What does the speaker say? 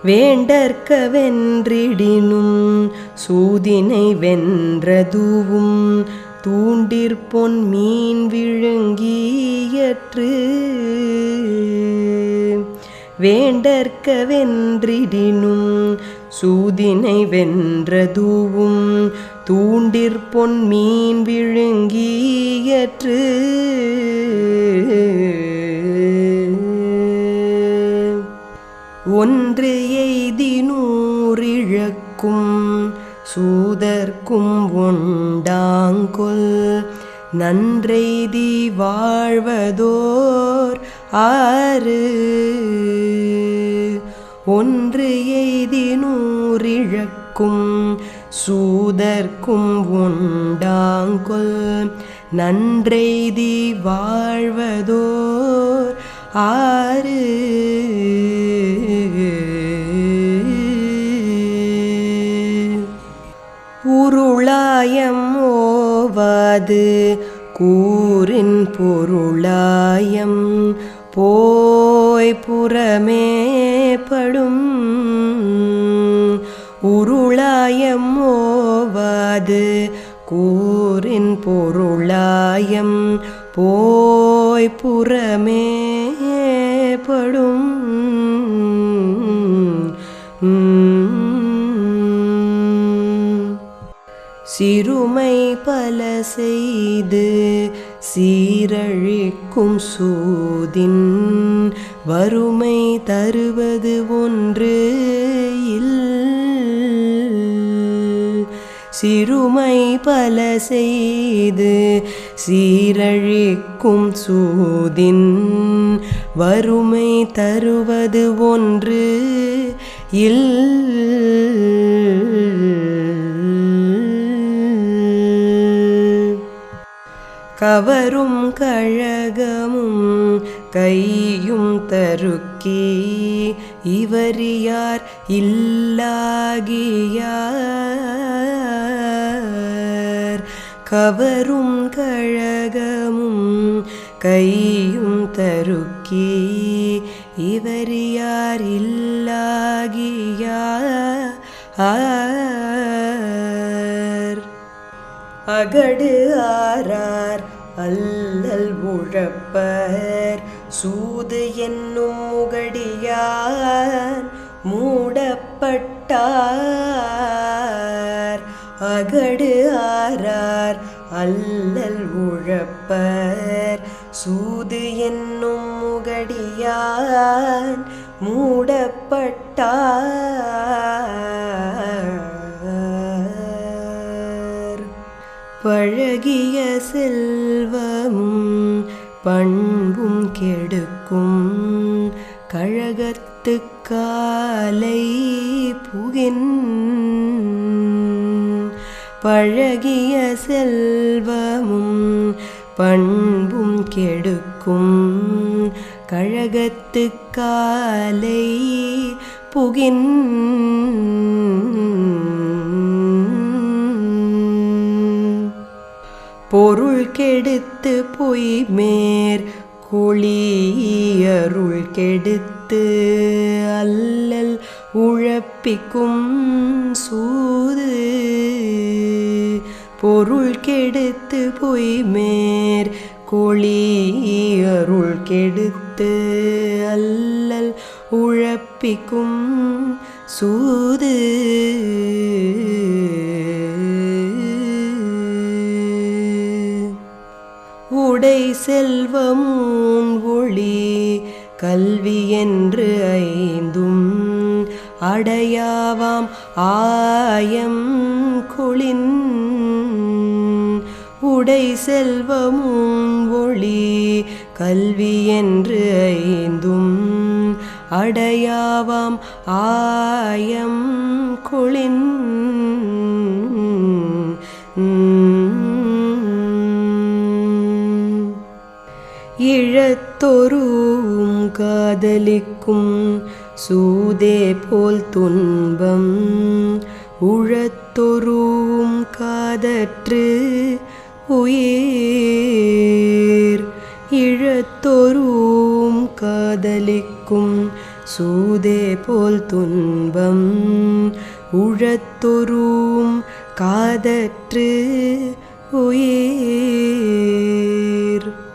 வேண்டற்க வென்றிடினும் சூதினை வென்றதுவும் தூண்டிற்பொன் மீன் விழுங்கியற்று. வேண்டற்க வென்றிடினும் சூதினை வென்றதுவும் தூண்டிற்பொன் மீன் விழுங்கியற்று. ஒன்று எய்தினூரிழக்கும் சூதர்க்கும் ஒண்டாங்கொல் நன்றெய்தி வாழ்வதோர் ஆறு. ஒன்று எய்தினூரிழக்கும் சூதர்க்கும் ஒண்டாங்கொல் நன்றெய்தி வாழ்வதோர் ஆறு. உருளாயம் ஓவாது கூறின் பொருளாயம் போய் புறமே படும். உருளாயம் ஓவாது கூறின் பொருளாயம் போய் புறமே படும். சிறுமை பல செய்து சீரழிக்கும் சூதின் வறுமை தருவது ஒன்று இல். சிறுமை பல செய்து சீரழிக்கும் சூதின் வறுமை தருவது ஒன்று இல். கவரும் கழகமும் கையும் தருக்கி இவரியார் இல்லாகியார். கவரும் கழகமும் கையும் தருக்கி இவரியார் இல்லாகியார். அகடு ஆரார் அல்லல் உழப்பர் சூது என்னும் முகடியார் மூடப்பட்டார். அகடு ஆரார் அல்லல் உழப்பர் சூது என்னும் முகடியார் மூடப்பட்டார். பழகிய செல்வமும் பண்பும் கெடுக்கும் கழகத்து காலை புகின். பழகிய செல்வமும் பண்பும் கெடுக்கும் கழகத்து காலை புகின். பொருள் கெடுத்து பொய் மேற் கொளியருள் கெடுத்து அல்லல் உழப்பிக்கும் சூது. பொருள் கெடுத்து பொய் மேற் கொளியருள் கெடுத்து அல்லல் உழப்பிக்கும் சூது. உடை செல்வமூன் ஒளி கல்வி என்று ஐந்தும் அடையாவாம் ஆயம் கொளின். உடை செல்வமூன் ஒளி கல்வி என்று ஐந்தும் அடையாவாம் ஆயம் கொளின். இழத்தொரும் காதலிக்கும் சூதே போல் துன்பம் உழத்தொரும் காதற்று உயிர். இழத்தொரும் காதலிக்கும் காதலிக்கும் சூதே போல் துன்பம் உழத்தொரும் காதற்று